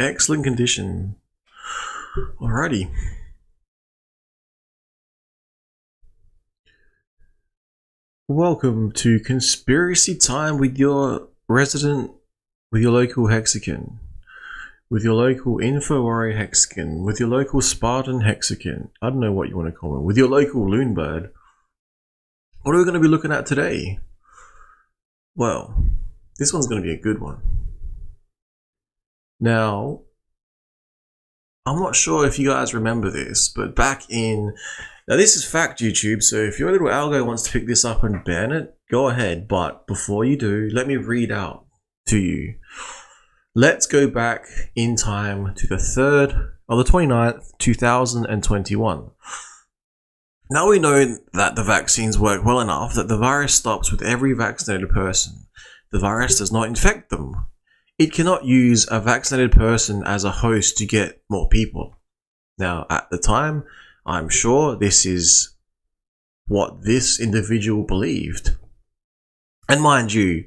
Excellent condition. Alrighty. Welcome to Conspiracy Time with your local HEXican, with your local InfoWarrior HEXican, with your local Spartan HEXican. I don't know what you want to call it. With your local Loonbird. What are we going to be looking at today? Well, this one's going to be a good one. Now, I'm not sure if you guys remember this, but back in... Now this is fact, YouTube, so if your little algo wants to pick this up and ban it, go ahead. But before you do, let me read out to you. Let's go back in time to the 3rd of the 29th, 2021. Now we know that the vaccines work well enough that the virus stops with every vaccinated person. The virus does not infect them. It cannot use a vaccinated person as a host to get more people. Now, at the time, I'm sure this is what this individual believed. And mind you,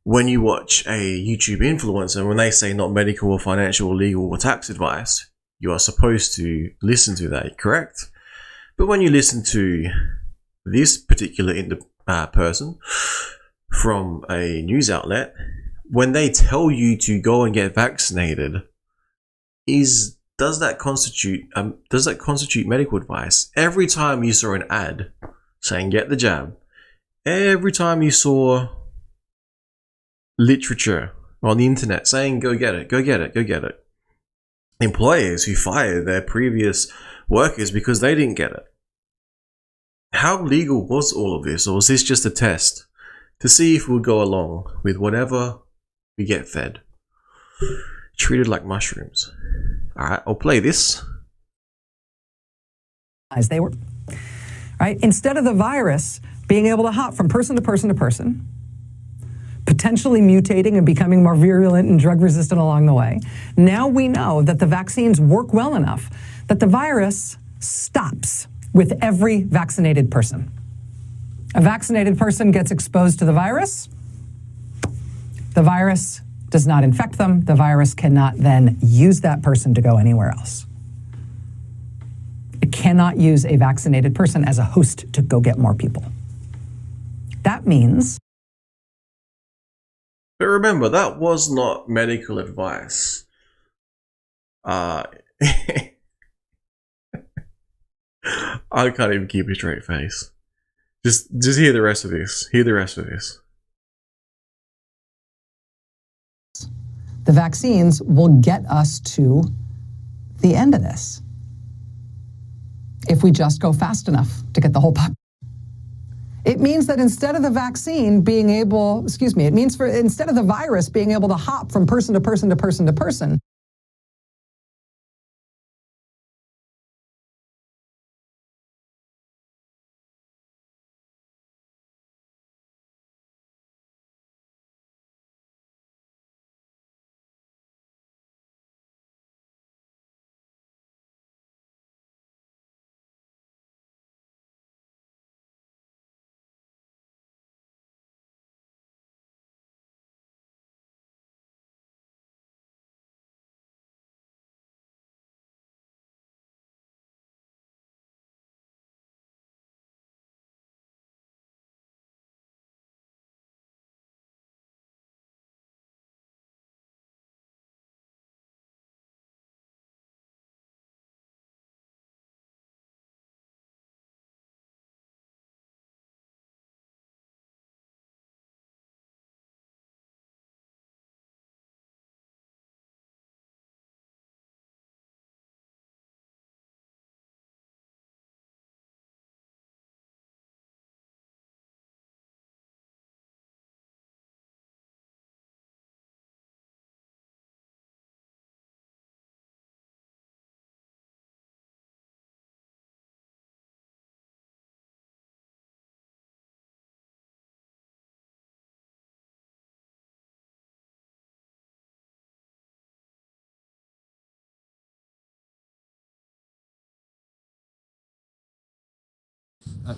when you watch a YouTube influencer, when they say not medical or financial or legal or tax advice, you are supposed to listen to that, correct? But when you listen to this particular person from a news outlet, when they tell you to go and get vaccinated, does that constitute medical advice? Every time you saw an ad saying get the jab, every time you saw literature on the internet saying go get it, go get it, go get it, employers who fired their previous workers because they didn't get it. How legal was all of this, or was this just a test to see if we'll go along with whatever we get fed? Treated like mushrooms. Alright, I'll play this. As they were, right? Instead of the virus being able to hop from person to person to person, potentially mutating and becoming more virulent and drug resistant along the way, now we know that the vaccines work well enough that the virus stops with every vaccinated person. A vaccinated person gets exposed to the virus does not infect them. The virus cannot then use that person to go anywhere else. It cannot use a vaccinated person as a host to go get more people. That means... But remember, that was not medical advice. I can't even keep a straight face. Just hear the rest of this. Hear the rest of this. The vaccines will get us to the end of this if we just go fast enough to get the whole population. It means that instead of the vaccine being able, instead of the virus being able to hop from person to person to person to person,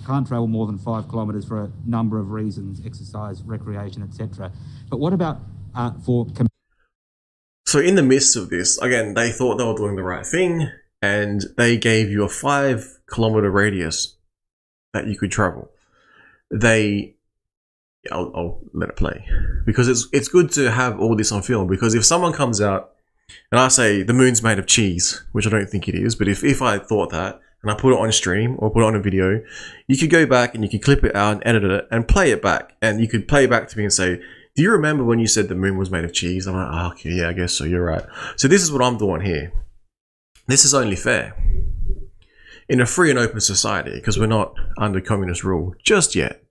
can't travel more than 5 kilometres for a number of reasons, exercise, recreation, etc. But what about for... So in the midst of this, again, they thought they were doing the right thing, and they gave you a 5-kilometer radius that you could travel. I'll let it play, because it's good to have all this on film, because if someone comes out and I say the moon's made of cheese, which I don't think it is, but if I thought that and I put it on stream or put it on a video, you could go back and you could clip it out and edit it and play it back, and you could play it back to me and say, do you remember when you said the moon was made of cheese? I'm like, oh, okay, yeah, I guess so, you're right. So this is what I'm doing here. This is only fair in a free and open society, because we're not under communist rule just yet.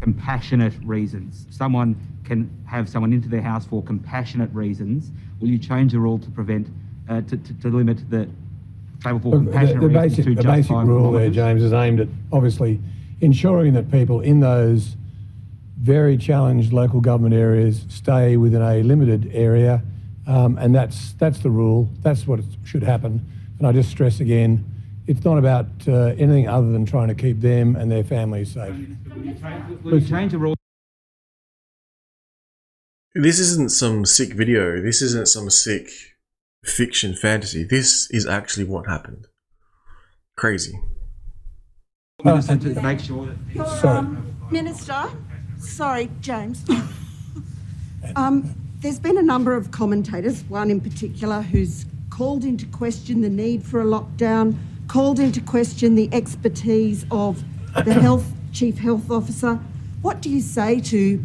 Compassionate reasons. Someone can have someone into their house for compassionate reasons. Will you change the rule to prevent, to limit the travel for compassionate reasons to the just basic 5 rule there, kilometres? James, is aimed at obviously ensuring that people in those very challenged local government areas stay within a limited area, and that's the rule. That's what should happen. And I just stress again, it's not about anything other than trying to keep them and their families safe. Will you change the rule? This isn't some sick video. This isn't some sick fiction fantasy. This is actually what happened. Crazy. To make sure that Sorry. Minister, sorry, James. There's been a number of commentators, one in particular, who's called into question the need for a lockdown, called into question the expertise of the Chief Health Officer. What do you say to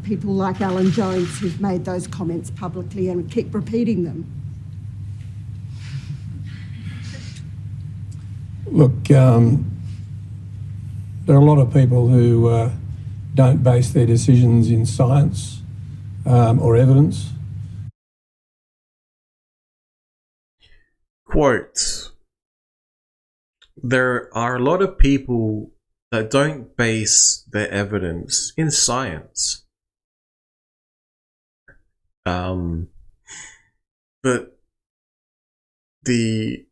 people like Alan Jones who've made those comments publicly and keep repeating them? Look, there are a lot of people who don't base their decisions in science or evidence. Quote, there are a lot of people that don't base their evidence in science. But the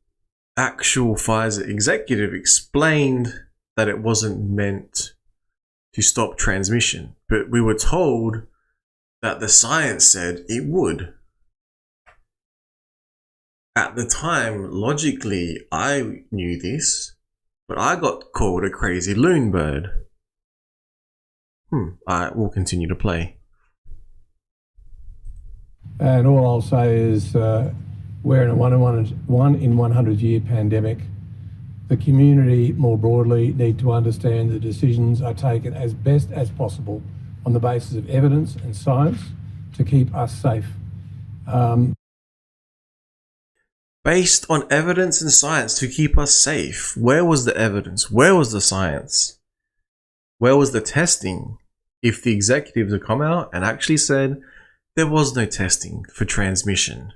actual Pfizer executive explained that it wasn't meant to stop transmission, but we were told that the science said it would. At the time, logically, I knew this, but I got called a crazy Loonbird. I will continue to play. And all I'll say is we're in a 1 in 100 year pandemic. The community more broadly need to understand the decisions are taken as best as possible on the basis of evidence and science to keep us safe. Based on evidence and science to keep us safe. Where was the evidence? Where was the science? Where was the testing? If the executives had come out and actually said there was no testing for transmission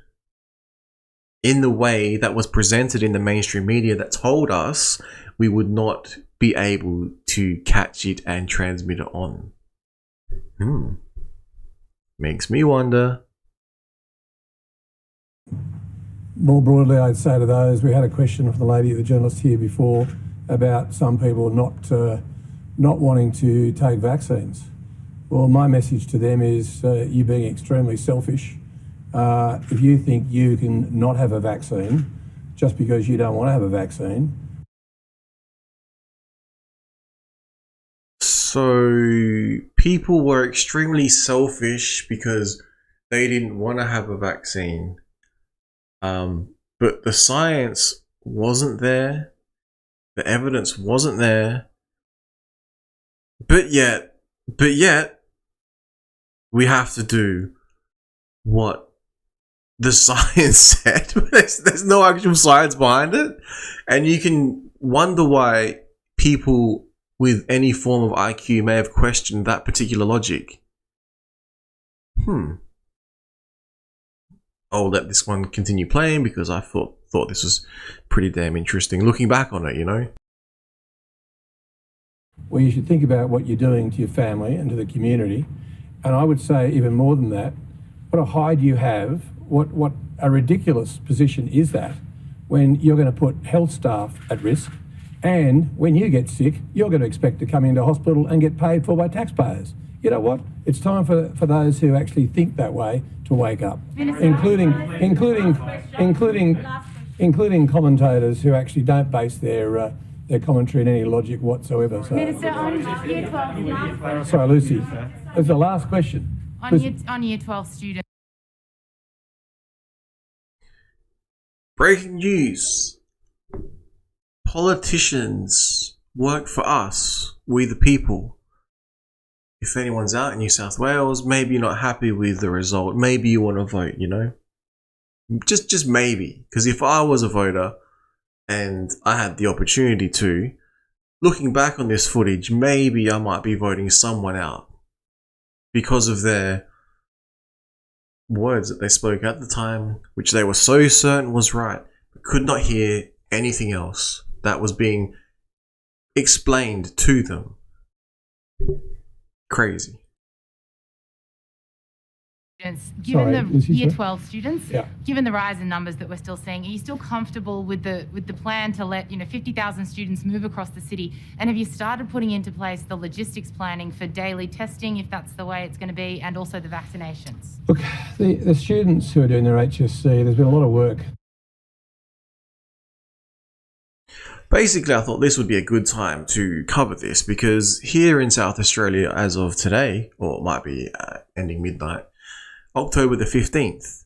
in the way that was presented in the mainstream media that told us we would not be able to catch it and transmit it on. Makes me wonder. More broadly, I'd say to those, we had a question from the lady, the journalist here before, about some people not wanting to take vaccines. Well, my message to them is you being extremely selfish. If you think you can not have a vaccine just because you don't want to have a vaccine. So people were extremely selfish because they didn't want to have a vaccine. But the science wasn't there. The evidence wasn't there. But yet, we have to do what the science said. There's no actual science behind it. And you can wonder why people with any form of IQ may have questioned that particular logic. I'll let this one continue playing because I thought this was pretty damn interesting. Looking back on it, you know. Well, you should think about what you're doing to your family and to the community. And I would say even more than that, what a hide you have, what a ridiculous position is that when you're going to put health staff at risk, and when you get sick, you're going to expect to come into hospital and get paid for by taxpayers. you know what? It's time for those who actually think that way to wake up, including commentators who actually don't base their commentary in any logic whatsoever. So, Minister, on Year 12, sorry, Lucy. That's the last question. on year 12 students. Breaking news. Politicians work for us, we the people. If anyone's out in New South Wales, maybe you're not happy with the result. Maybe you want to vote, you know? Just maybe. Because if I was a voter and I had the opportunity to, looking back on this footage, maybe I might be voting someone out because of their words that they spoke at the time, which they were so certain was right, but could not hear anything else that was being explained to them. Crazy. Given Sorry, the Lucy, year sorry? 12 students, Yeah. given the rise in numbers that we're still seeing, are you still comfortable with the plan to let 50,000 students move across the city? And have you started putting into place the logistics planning for daily testing, if that's the way it's going to be, and also the vaccinations? Look, the students who are doing their HSC, there's been a lot of work. Basically, I thought this would be a good time to cover this because here in South Australia, as of today, or it might be ending midnight, October the 15th.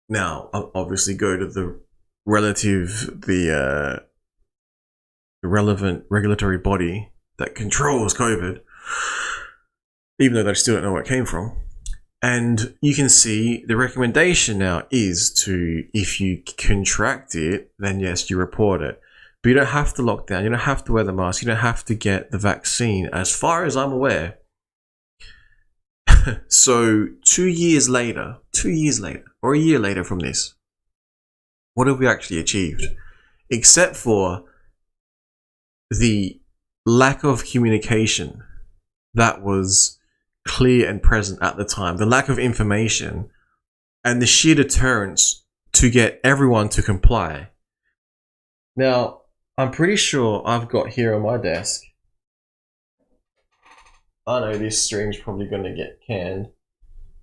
Now, I'll obviously go to the relevant regulatory body that controls COVID, even though they still don't know where it came from. And you can see the recommendation now is to, if you contract it, then yes, you report it. But you don't have to lock down, you don't have to wear the mask, you don't have to get the vaccine, as far as I'm aware. So 2 years later, or a year later from this, what have we actually achieved? Except for the lack of communication that was clear and present at the time, the lack of information, and the sheer deterrence to get everyone to comply. Now, I'm pretty sure I've got here on my desk, I know this stream's probably going to get canned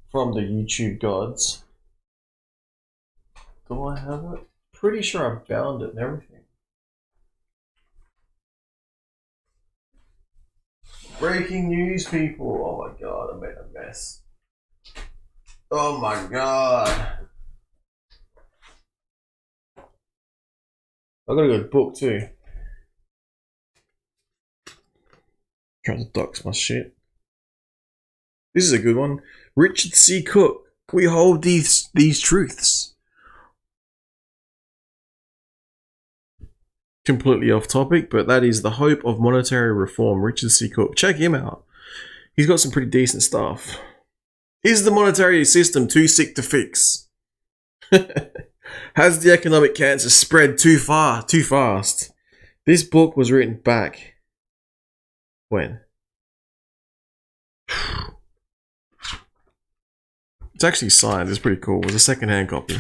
from the YouTube gods. Do I have it? Pretty sure I bound it and everything. Breaking news, people. Oh my god, I made a mess. Oh my god. I got a good book too. Trying to dox my shit. This is a good one. Richard C. Cook. We hold these truths. Completely off topic, but that is The Hope of Monetary Reform. Richard C. Cook. Check him out. He's got some pretty decent stuff. Is the monetary system too sick to fix? Has the economic cancer spread too far, too fast? This book was written back when? It's actually signed. It's pretty cool. It was a second-hand copy.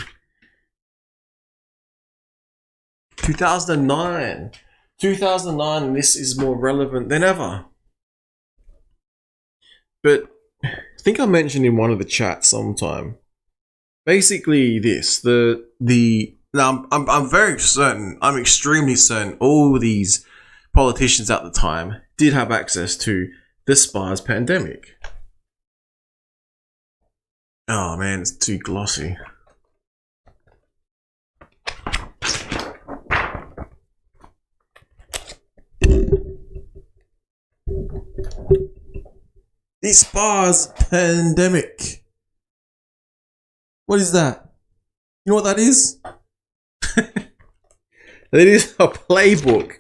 2009. 2009, and this is more relevant than ever. But I think I mentioned in one of the chats sometime. Basically, this now I'm very certain. I'm extremely certain. All these politicians at the time did have access to the SPARS pandemic. Oh man, it's too glossy. The SPARS pandemic. What is that? You know what that is? It is a playbook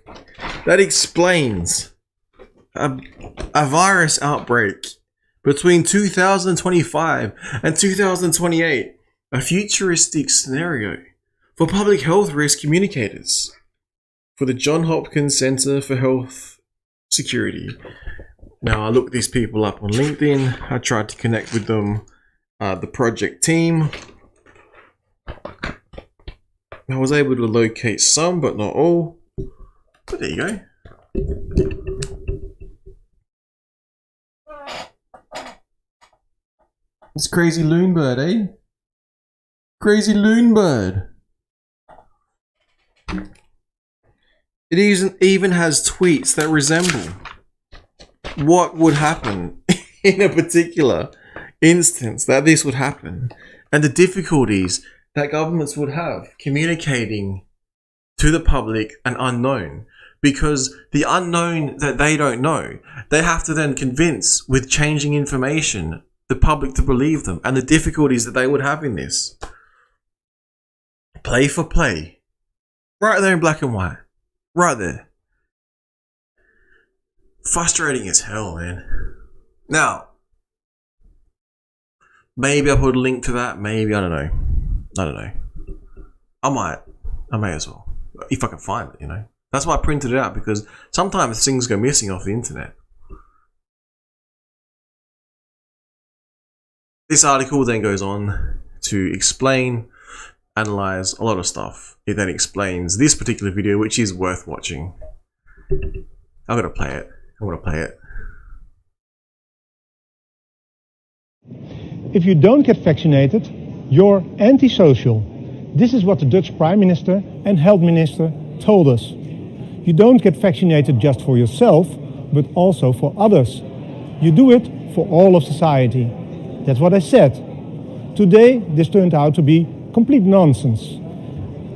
that explains a virus outbreak between 2025 and 2028, a futuristic scenario for public health risk communicators for the Johns Hopkins Center for Health Security. Now, I looked these people up on LinkedIn. I tried to connect with them, the project team. I was able to locate some, but not all. But there you go. It's crazy Loonbird, eh? Crazy Loonbird. It even has tweets that resemble what would happen in a particular instance that this would happen, and the difficulties that governments would have communicating to the public an unknown, because the unknown that they don't know, they have to then convince with changing information the public to believe them, and the difficulties that they would have in this. Play for play. Right there in black and white. Right there. Frustrating as hell, man. Now, maybe I'll put a link to that. Maybe, I don't know. I may as well. If I can find it, you know. That's why I printed it out, because sometimes things go missing off the internet. This article then goes on to explain, analyze a lot of stuff. It then explains this particular video, which is worth watching. I'm gonna play it. If you don't get vaccinated, you're antisocial. This is what the Dutch Prime Minister and Health Minister told us. You don't get vaccinated just for yourself, but also for others. You do it for all of society. That's what I said. Today, this turned out to be complete nonsense.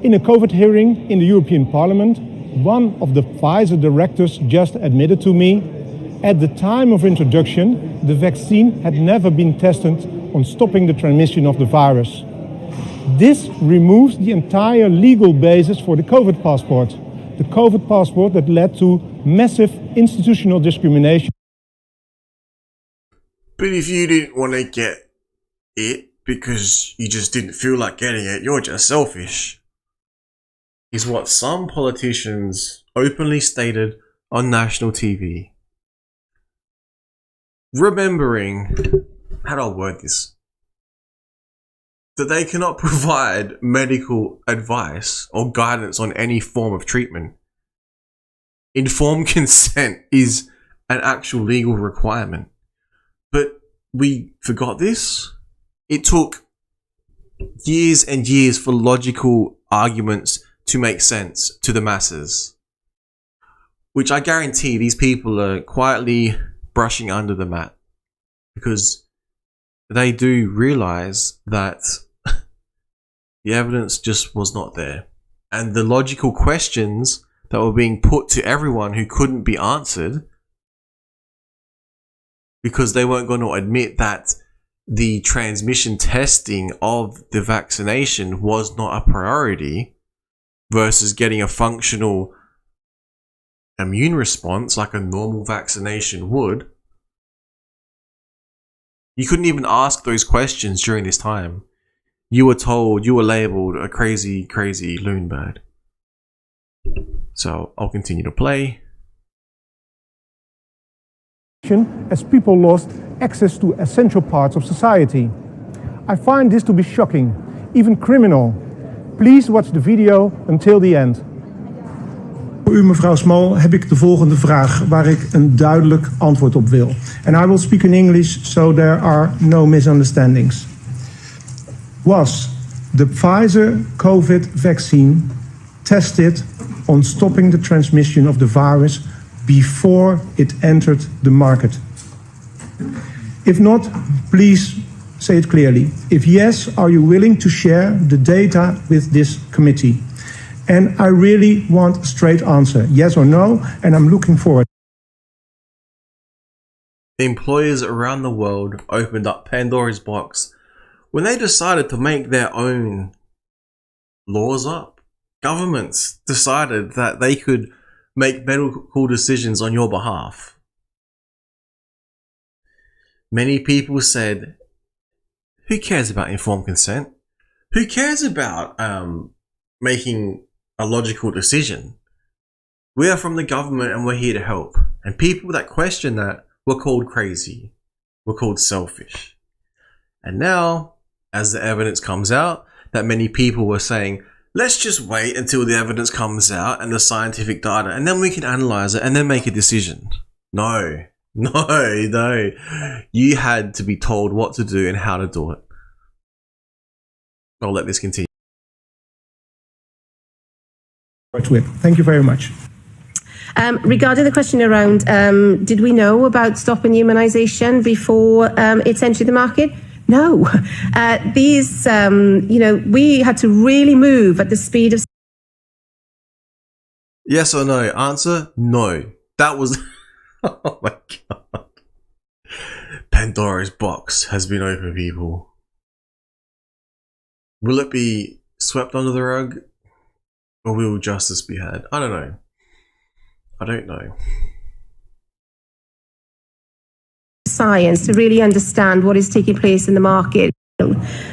In a COVID hearing in the European Parliament, one of the Pfizer directors just admitted to me, at the time of introduction, the vaccine had never been tested on stopping the transmission of the virus. This removes the entire legal basis for the COVID passport. The COVID passport that led to massive institutional discrimination. But if you didn't want to get it because you just didn't feel like getting it, you're just selfish, is what some politicians openly stated on national TV. Remembering, how do I word this? That they cannot provide medical advice or guidance on any form of treatment. Informed consent is an actual legal requirement. But we forgot this. It took years and years for logical arguments to make sense to the masses, which I guarantee these people are quietly brushing under the mat, because they do realize that the evidence just was not there, and the logical questions that were being put to everyone who couldn't be answered because they weren't going to admit that the transmission testing of the vaccination was not a priority versus getting a functional immune response like a normal vaccination would. You couldn't even ask those questions during this time. You were told, you were labeled a crazy, crazy Loonbird. So I'll continue to play. As people lost access to essential parts of society. I find this to be shocking, even criminal. Please watch the video until the end. Voor u, mevrouw Small, heb ik de volgende vraag waar ik een duidelijk antwoord op wil. And I will speak in English so there are no misunderstandings. Was the Pfizer COVID vaccine tested on stopping the transmission of the virus before it entered the market? If not, please say it clearly. If yes, are you willing to share the data with this committee? And I really want a straight answer, yes or no, and I'm looking forward. Employers around the world opened up Pandora's box when they decided to make their own laws up. Governments decided that they could make medical decisions on your behalf. Many people said, who cares about informed consent? Who cares about making a logical decision? We are from the government and we're here to help. And people that question that were called crazy, were called selfish. And now, as the evidence comes out, that many people were saying, let's just wait until the evidence comes out and the scientific data, and then we can analyze it and then make a decision. No, No. You had to be told what to do and how to do it. I'll let this continue. Thank you very much. Regarding the question around, did we know about stopping humanisation before it's entered the market? No. We had to really move at the speed of... Yes or no? Answer, no. That was... Oh my god. Pandora's box has been opened, people. Will it be swept under the rug? Or will justice be had? I don't know. I don't know. Science to really understand what is taking place in the market.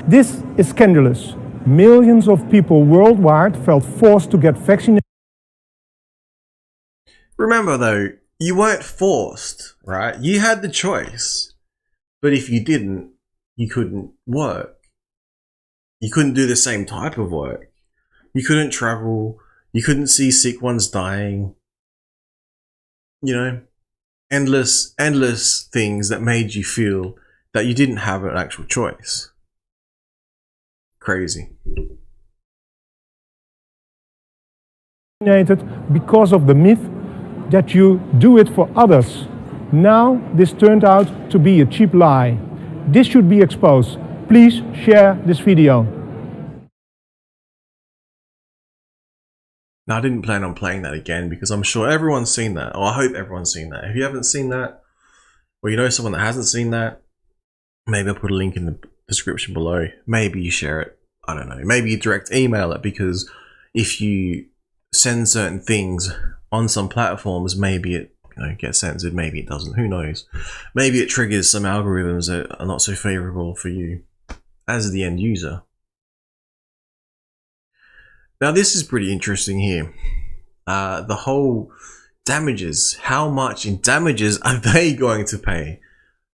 This is scandalous. Millions of people worldwide felt forced to get vaccinated. Remember though, you weren't forced, right? You had the choice. But if you didn't, you couldn't work. You couldn't do the same type of work. You couldn't travel. You couldn't see sick ones dying. You know, endless things that made you feel that you didn't have an actual choice. Crazy. Because of the myth that you do it for others. Now this turned out to be a cheap lie. This should be exposed. Please share this video. Now, I didn't plan on playing that again because I'm sure everyone's seen that. Or I hope everyone's seen that. If you haven't seen that, or you know someone that hasn't seen that, maybe I'll put a link in the description below. Maybe you share it. I don't know. Maybe you direct email it, because if you send certain things on some platforms, maybe it gets censored, maybe it doesn't. Who knows? Maybe it triggers some algorithms that are not so favorable for you as the end user. Now, this is pretty interesting here. The whole damages. How much in damages are they going to pay?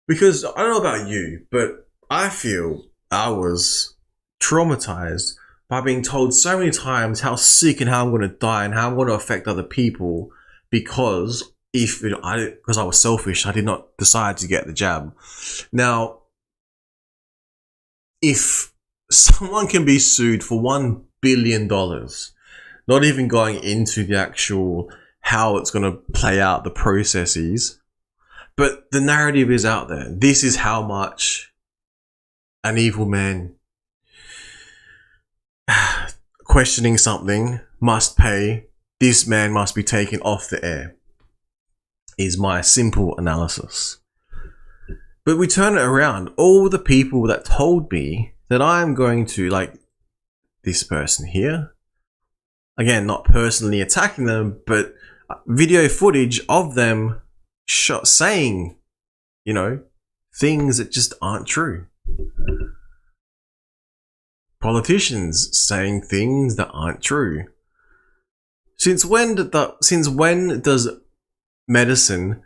Because I don't know about you, but I feel I was traumatized by being told so many times how sick and how I'm going to die and how I'm going to affect other people because because I was selfish, I did not decide to get the jab. Now, if someone can be sued for $1 billion, not even going into the actual how it's going to play out, the processes, but the narrative is out there. This is how much an evil man questioning something must pay. This man must be taken off the air, is my simple analysis. But we turn it around. All the people that told me that I'm going to, like this person here, again, not personally attacking them, but video footage of them saying, things that just aren't true. Politicians saying things that aren't true. Since when does medicine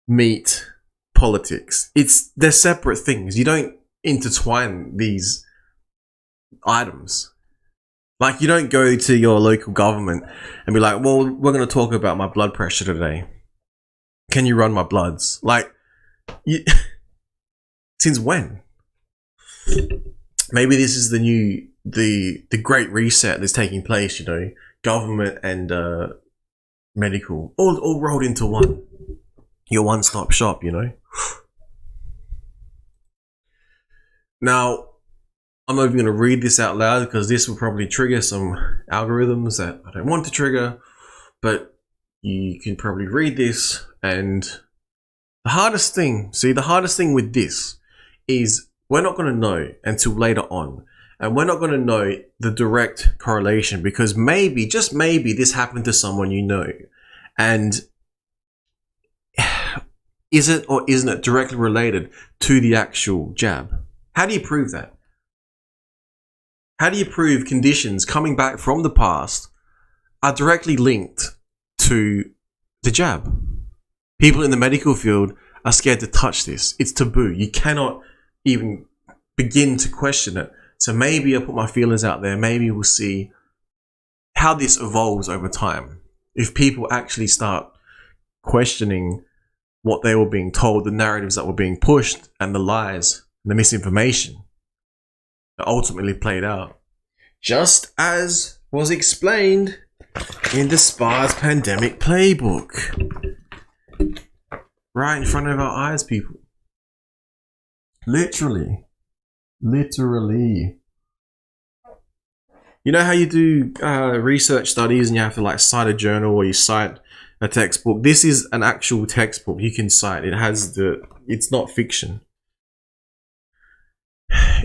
meet politics? They're separate things. You don't intertwine these items. Like, you don't go to your local government and be like, well, we're going to talk about my blood pressure today. Can you run my bloods? Like, since when? Maybe this is the great reset that's taking place, government and medical, all rolled into one. Your one-stop shop, Now, I'm not even going to read this out loud because this will probably trigger some algorithms that I don't want to trigger, but you can probably read this. And the hardest thing with this is we're not going to know until later on. And we're not going to know the direct correlation because maybe, just maybe, this happened to someone you know. And is it or isn't it directly related to the actual jab? How do you prove that? How do you prove conditions coming back from the past are directly linked to the jab? People in the medical field are scared to touch this. It's taboo. You cannot even begin to question it. So maybe I'll put my feelers out there. Maybe we'll see how this evolves over time. If people actually start questioning what they were being told, the narratives that were being pushed, and the lies, and the misinformation that ultimately played out. Just as was explained in the SPA's pandemic playbook. Right in front of our eyes, people. Literally. Literally. You know how you do research studies and you have to like cite a journal or you cite a textbook? This is an actual textbook you can cite. It's not fiction.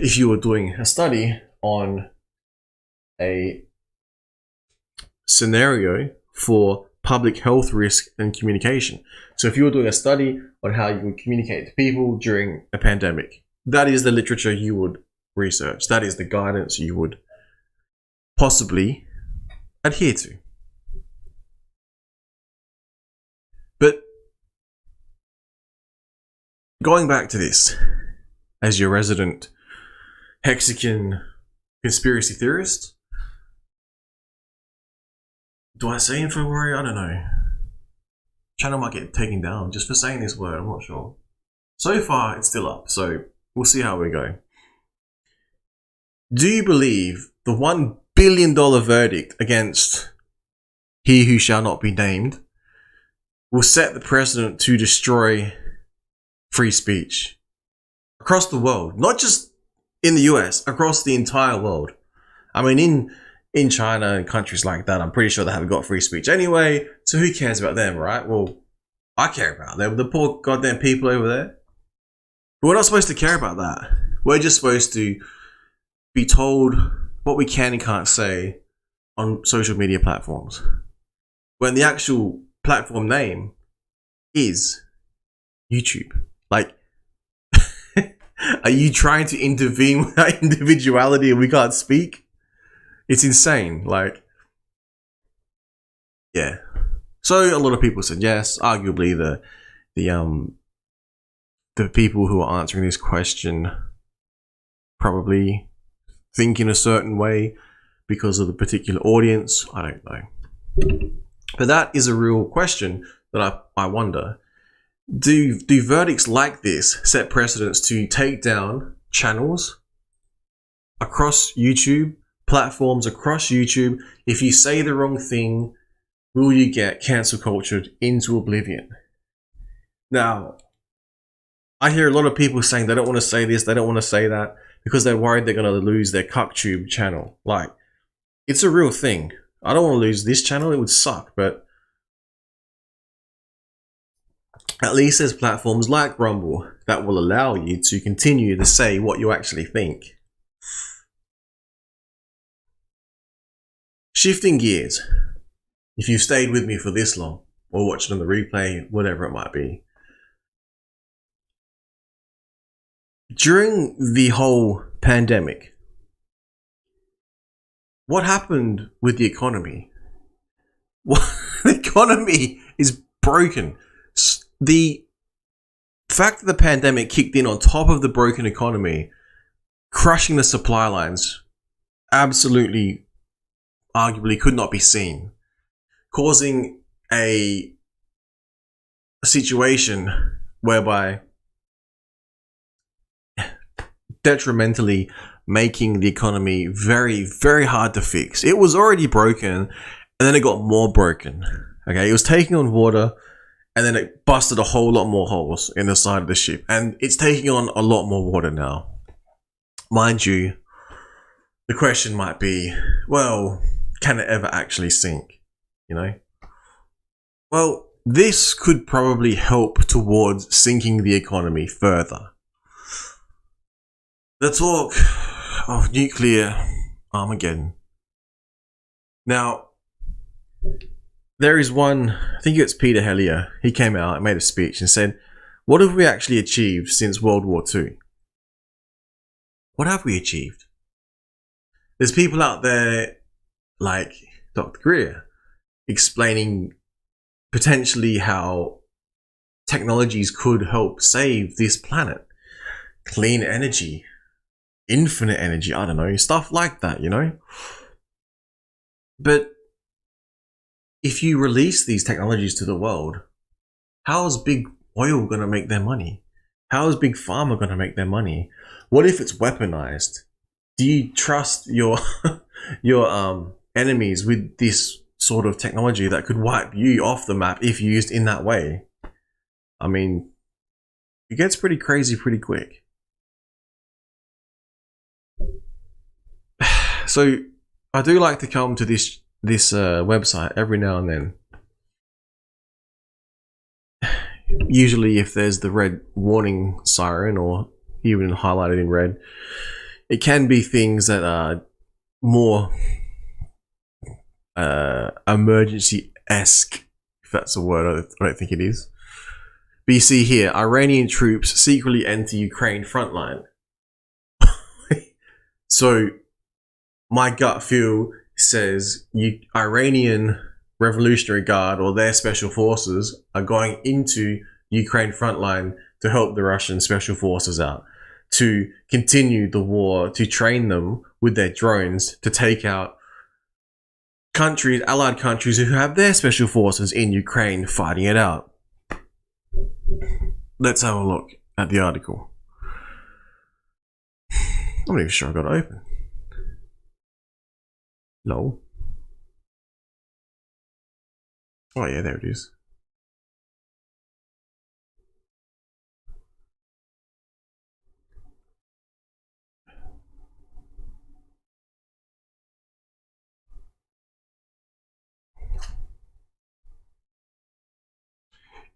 If you were doing a study on a scenario for public health risk and communication. So if you were doing a study on how you would communicate to people during a pandemic, that is the literature you would research. That is the guidance you would possibly adhere to. But going back to this, as your resident HEXican conspiracy theorist, do I say InfoWarrior? I don't know. Channel might get taken down just for saying this word, I'm not sure. So far, it's still up, so we'll see how we go. Do you believe the $1 billion verdict against he who shall not be named will set the precedent to destroy free speech across the world? Not just in the US, across the entire world. I mean, in China and countries like that, I'm pretty sure they haven't got free speech anyway, so who cares about them, right? Well, I care about them, the poor goddamn people over there. But we're not supposed to care about that. We're just supposed to be told what we can and can't say on social media platforms, when the actual platform name is YouTube. Like, are you trying to intervene with our individuality and we can't speak? It's insane. Like, yeah. So a lot of people said yes. Arguably, the people who are answering this question probably think in a certain way because of the particular audience. I don't know. But that is a real question that I wonder. Do verdicts like this set precedents to take down channels across YouTube, platforms across YouTube? If you say the wrong thing, will you get cancel cultured into oblivion? Now, I hear a lot of people saying they don't want to say this, they don't want to say that, because they're worried they're going to lose their CuckTube channel. Like, it's a real thing. I don't want to lose this channel, it would suck, but at least there's platforms like Rumble that will allow you to continue to say what you actually think. Shifting gears, if you've stayed with me for this long, or watched on the replay, whatever it might be. During the whole pandemic, what happened with the economy? Well, the economy is broken. The fact that the pandemic kicked in on top of the broken economy, crushing the supply lines, absolutely, arguably could not be seen, causing a situation whereby detrimentally making the economy very, very hard to fix. It was already broken, and then it got more broken. Okay, it was taking on water, and then it busted a whole lot more holes in the side of the ship, and it's taking on a lot more water now. Mind you, the question might be, well, can it ever actually sink? You know? Well, this could probably help towards sinking the economy further. The talk of nuclear Armageddon. Now, there is one, I think it's Peter Hellier, he came out and made a speech and said, what have we actually achieved since World War II? What have we achieved? There's people out there like Dr. Greer explaining potentially how technologies could help save this planet. Clean energy, infinite energy, I don't know, stuff like that, you know? But if you release these technologies to the world, how is big oil going to make their money? How is Big Pharma going to make their money? What if it's weaponized? Do you trust your enemies with this sort of technology that could wipe you off the map if used in that way? I mean, it gets pretty crazy pretty quick. So I do like to come to this website every now and then. Usually if there's the red warning siren, or even highlighted in red, it can be things that are more emergency-esque, if that's a word. I don't think it is. But you see here, Iranian troops secretly enter Ukraine frontline. So my gut feel says Iranian Revolutionary Guard or their special forces are going into Ukraine frontline to help the Russian special forces out, to continue the war, to train them with their drones to take out countries, allied countries who have their special forces in Ukraine fighting it out. Let's have a look at the article. I'm not even sure I got it open. No. Oh yeah, there it is.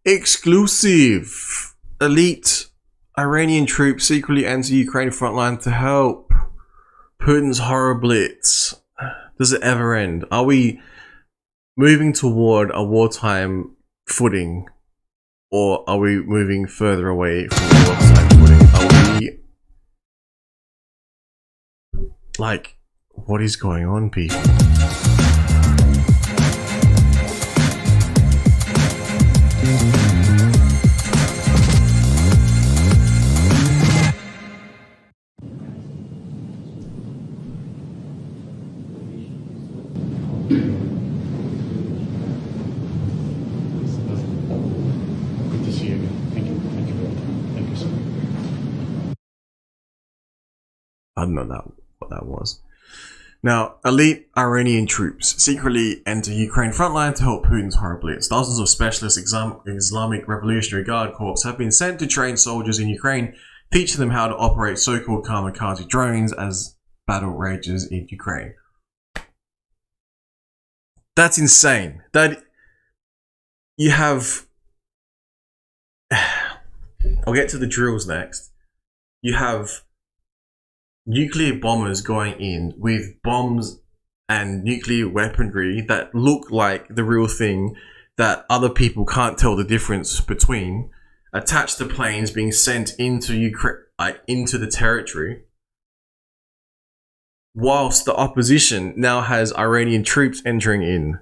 Exclusive. Elite Iranian troops secretly enter Ukraine frontline to help Putin's horror blitz. Does it ever end? Are we moving toward a wartime footing, or are we moving further away from the wartime footing? Are we, like, what is going on, people? I don't know what that was. Now, elite Iranian troops secretly enter Ukraine frontline to help Putin's horror blitz. Dozens of specialist Islamic Revolutionary Guard corps have been sent to train soldiers in Ukraine, teaching them how to operate so-called kamikaze drones as battle rages in Ukraine. That's insane. That you have... I'll get to the drills next. You have nuclear bombers going in with bombs and nuclear weaponry that look like the real thing that other people can't tell the difference between, attached to planes being sent into Ukraine, into the territory, whilst the opposition now has Iranian troops entering in.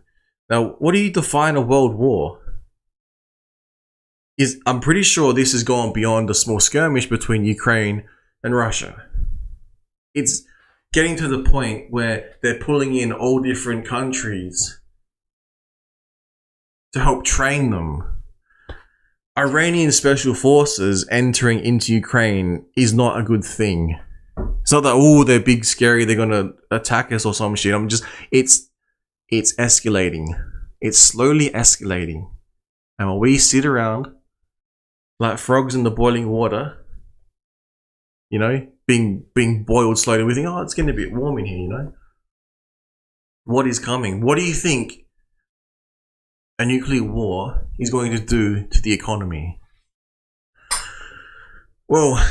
Now, what do you define a world war? I'm pretty sure this has gone beyond a small skirmish between Ukraine and Russia. It's getting to the point where they're pulling in all different countries to help train them. Iranian special forces entering into Ukraine is not a good thing. It's not that, oh, they're big, scary, they're gonna attack us or some shit. It's escalating. It's slowly escalating. And while we sit around like frogs in the boiling water, you know, being boiled slowly, we think, oh, it's getting a bit warm in here, you know. What is coming? What do you think a nuclear war is going to do to the economy? Well,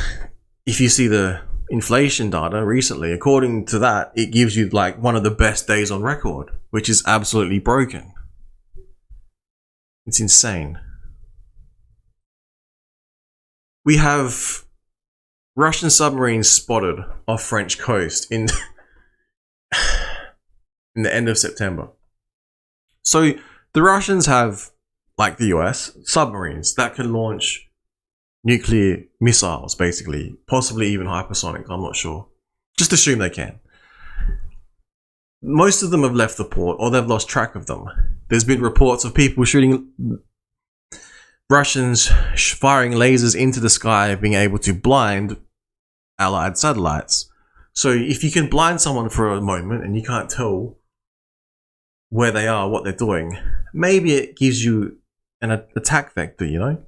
if you see the inflation data recently, according to that, it gives you like one of the best days on record, which is absolutely broken. It's insane. We have Russian submarines spotted off French coast in the end of September. So the Russians have, like the US, submarines that can launch nuclear missiles, basically, possibly even hypersonic, I'm not sure. Just assume they can. Most of them have left the port, or they've lost track of them. There's been reports of people shooting... Russians firing lasers into the sky, being able to blind Allied satellites. So if you can blind someone for a moment and you can't tell where they are, what they're doing, maybe it gives you an attack vector, you know?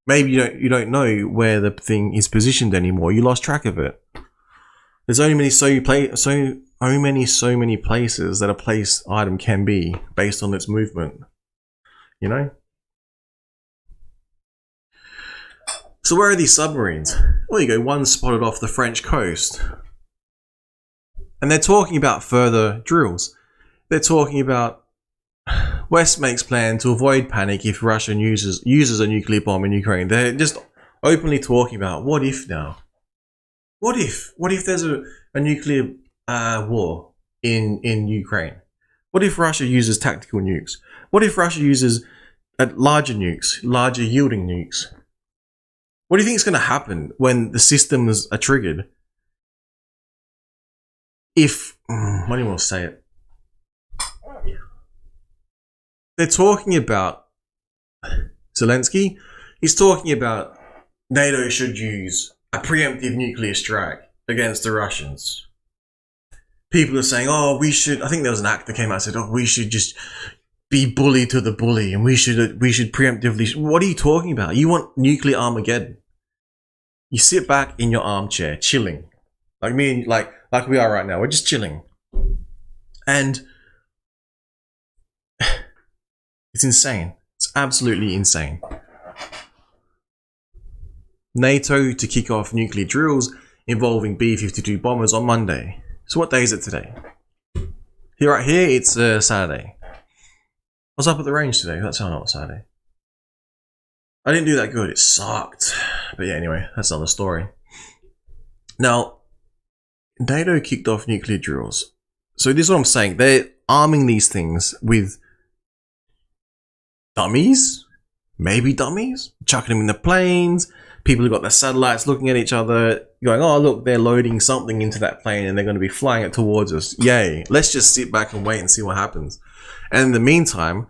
Maybe you don't know where the thing is positioned anymore. You lost track of it. There's only so many places that a place item can be based on its movement. You know? So where are these submarines? Well, you go, one spotted off the French coast. And they're talking about further drills. They're talking about West makes plan to avoid panic if Russia uses a nuclear bomb in Ukraine. They're just openly talking about what if now? What if? What if there's a nuclear war in Ukraine? What if Russia uses tactical nukes? What if Russia uses larger nukes, larger yielding nukes? What do you think is going to happen when the systems are triggered? If, what do you want to say it? They're talking about Zelensky. He's talking about NATO should use a preemptive nuclear strike against the Russians. People are saying, oh, we should, I think there was an actor came out and said, oh, we should just be bully to the bully and we should preemptively. What are you talking about? You want nuclear Armageddon. You sit back in your armchair, chilling. Like me and like we are right now. We're just chilling. And it's insane. It's absolutely insane. NATO to kick off nuclear drills involving B-52 bombers on Monday. So what day is it today? Here, right here, it's Saturday. I was up at the range today. That's how I know it's Saturday. I didn't do that good. It sucked. But yeah, anyway, that's another story. Now, NATO kicked off nuclear drills. So this is what I'm saying. They're arming these things with dummies, maybe dummies, chucking them in the planes. People have got their satellites looking at each other, going, oh, look, they're loading something into that plane and they're going to be flying it towards us. Yay. Let's just sit back and wait and see what happens. And in the meantime,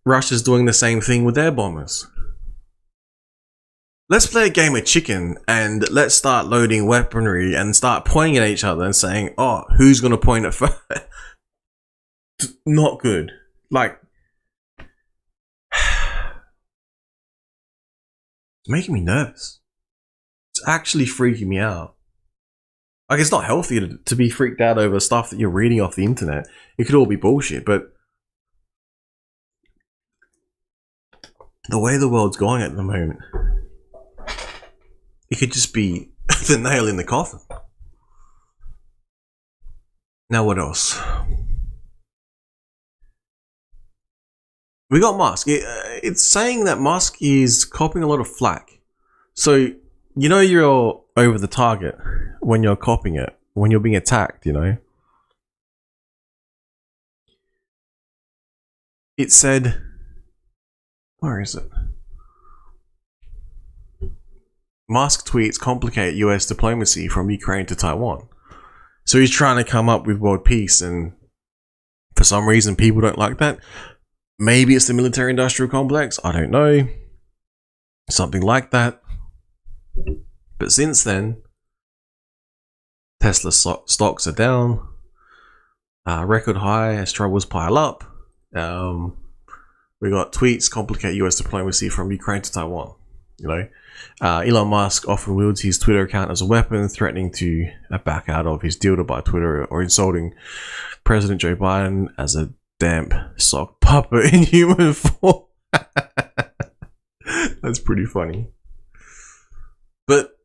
Russia's doing the same thing with their bombers. Let's play a game of chicken and let's start loading weaponry and start pointing at each other and saying, oh, who's going to point at first? Not good. Like, it's making me nervous. It's actually freaking me out. Like, it's not healthy to be freaked out over stuff that you're reading off the internet. It could all be bullshit, but the way the world's going at the moment, it could just be the nail in the coffin. Now what else? We got Musk. It's saying that Musk is copying a lot of flack. So, you know you're over the target when you're copying it, when you're being attacked, you know? It said, where is it? Musk tweets complicate US diplomacy from Ukraine to Taiwan. So he's trying to come up with world peace, and for some reason people don't like that. Maybe it's the military-industrial complex. I don't know. Something like that. But since then, Tesla stocks are down. Record high as troubles pile up. We got tweets complicate US diplomacy from Ukraine to Taiwan. You know, Elon Musk often wields his Twitter account as a weapon, threatening to back out of his deal to buy Twitter or insulting President Joe Biden as a damp sock puppet in human form. That's pretty funny. But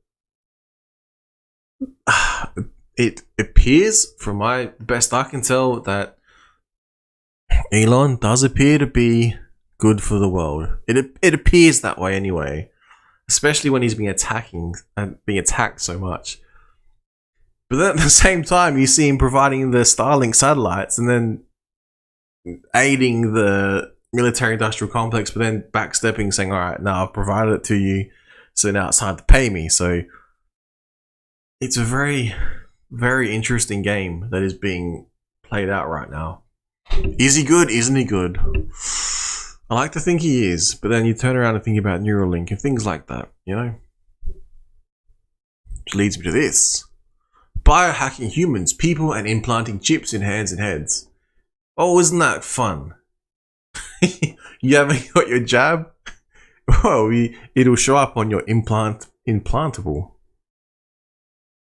it appears, from my best I can tell, that Elon does appear to be good for the world. It appears that way anyway. Especially when he's being attacked so much. But then at the same time, you see him providing the Starlink satellites and then aiding the military-industrial complex, but then backstepping, saying, all right, now I've provided it to you, so now it's time to pay me. So it's a very, very interesting game that is being played out right now. Is he good? Isn't he good? I like to think he is, but then you turn around and think about Neuralink and things like that, you know? Which leads me to this. Biohacking humans, people, and implanting chips in hands and heads. Oh, isn't that fun? You haven't got your jab? Well, it'll show up on your implantable.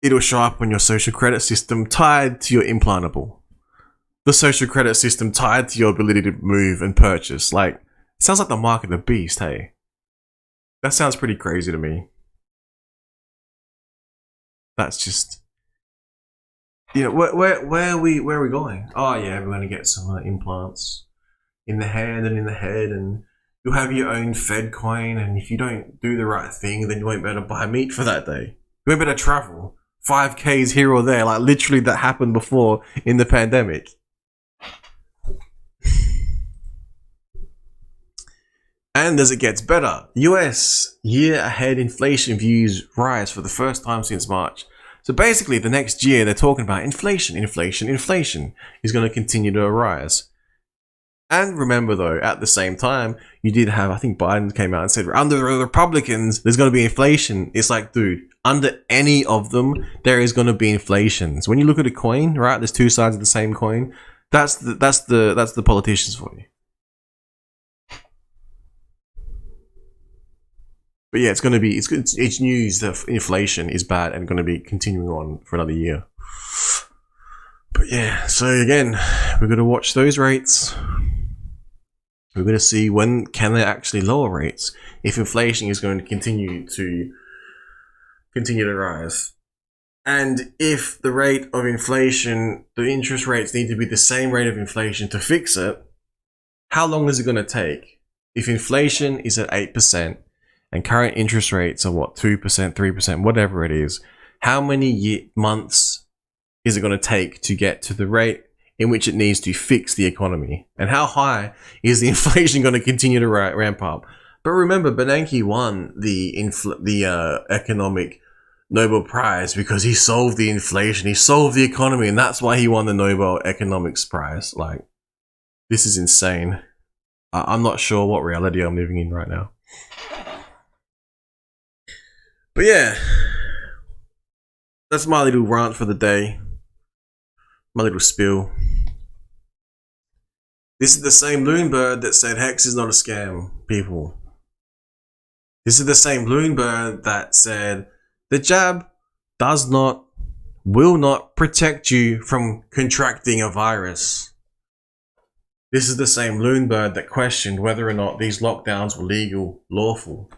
It'll show up on your social credit system tied to your implantable. The social credit system tied to your ability to move and purchase. Like, it sounds like the mark of the beast, hey? That sounds pretty crazy to me. That's just... You know, where are we going? Oh yeah, we're going to get some implants in the hand and in the head, and you'll have your own Fed coin, and if you don't do the right thing, then you won't be able to buy meat for that day. You won't be able to travel 5Ks here or there. Like, literally that happened before in the pandemic. And as it gets better, US year ahead inflation views rise for the first time since March. So basically the next year they're talking about inflation is going to continue to rise. And remember though, at the same time, you did have, I think Biden came out and said, under the Republicans, there's going to be inflation. It's like, dude, under any of them, there is going to be inflation. So when you look at a coin, right, there's two sides of the same coin. That's the politicians for you. But yeah, it's news that inflation is bad and going to be continuing on for another year. But yeah, so again, we're going to watch those rates. We're going to see when can they actually lower rates if inflation is going to continue to rise. And if the rate of inflation, the interest rates need to be the same rate of inflation to fix it, how long is it going to take? If inflation is at 8%, and current interest rates are what, 2%, 3%, whatever it is, how many months is it going to take to get to the rate in which it needs to fix the economy? And how high is the inflation going to continue to ramp up? But remember, Bernanke won the economic Nobel Prize because he solved the inflation, he solved the economy, and that's why he won the Nobel Economics Prize. Like, this is insane. I'm not sure what reality I'm living in right now. But yeah, that's my little rant for the day. My little spiel. This is the same Loonbird that said Hex is not a scam, people. This is the same Loonbird that said the jab will not protect you from contracting a virus. This is the same Loonbird that questioned whether or not these lockdowns were legal, lawful,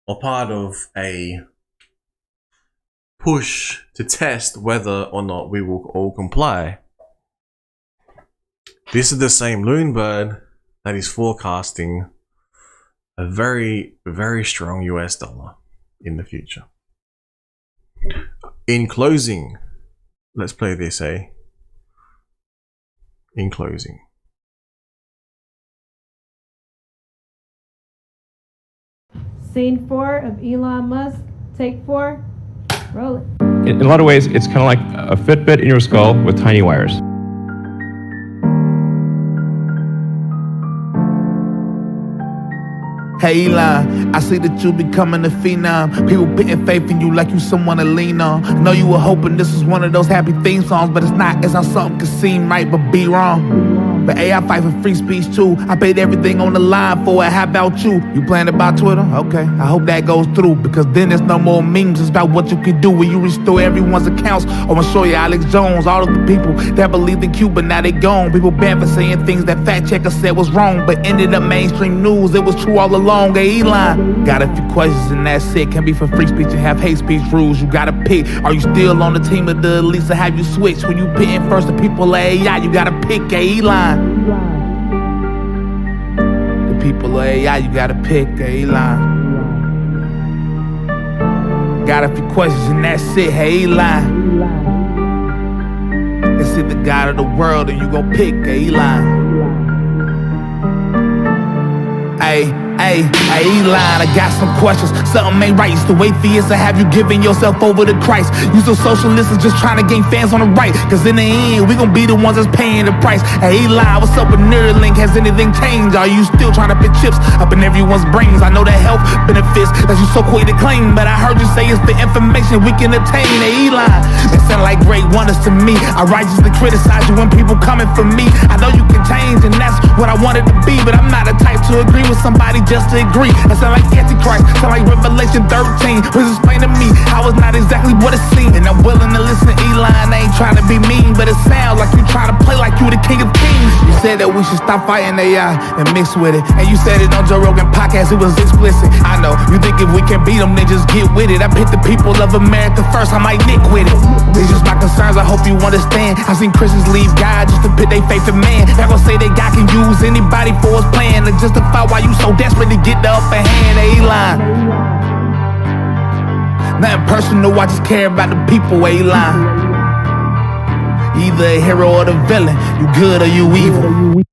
or part of a push to test whether or not we will all comply. This is the same Loonbird that is forecasting a very, very strong US dollar in the future. In closing, let's play this, In closing. Scene 4 of Elon Musk. Take 4. Roll it. In a lot of ways, it's kind of like a Fitbit in your skull with tiny wires. Hey Elon, I see that you becoming a phenom. People putting faith in you like you someone to lean on. Know you were hoping this was one of those happy theme songs, but it's not. It's how something could seem right but be wrong. But AI fight for free speech too. I paid everything on the line for it. How about you? You playing about Twitter? Okay, I hope that goes through, because then there's no more memes. It's about what you can do when you restore everyone's accounts. I'm gonna show you Alex Jones, all of the people that believed in Cuba, now they gone. People banned for saying things that fact checkers said was wrong, but ended up mainstream news. It was true all along. Hey Elon, got a few questions and that's it. Can be for free speech and have hate speech rules. You gotta pick. Are you still on the team of the elites, or have you switched? When you pitting first the people of AI, you gotta pick. Hey Elon, the people of AI, you gotta pick. Hey Elon, got a few questions and that's it. Hey Elon, it's the God of the world and you gon' pick. Hey Elon. Hey, Hey, Elon, I got some questions. Something ain't right. It's the way for years to have you giving yourself over to Christ. You so socialists is just trying to gain fans on the right. Cause in the end, we gon' be the ones that's paying the price. Hey, Elon, what's up with Neuralink? Has anything changed? Are you still trying to put chips up in everyone's brains? I know the health benefits that you so quick to claim, but I heard you say it's the information we can obtain. Hey, Elon, that sound like great wonders to me. I righteously criticize you when people coming for me. I know you can change, and that's what I wanted to be, but I'm not the type to agree with somebody just to agree. That sound like Antichrist, sound like Revelation 13. Please explain to me how it's not exactly what it seems. And I'm willing to listen, Elon. I ain't trying to be mean, but it sounds like you trying to play like you the king of kings. You said that we should stop fighting AI and mix with it, and you said it on Joe Rogan podcast. It was explicit. I know you think if we can beat them, then just get with it. I put the people of America first. I'm like Nick with it. These just my concerns. I hope you understand. I've seen Christians leave God just to put their faith in man. They're gonna say that God can use anybody for his plan to justify why you so desperate to get the upper hand. Elon, nothing personal, I just care about the people. Elon, either a hero or the villain, you good or you evil.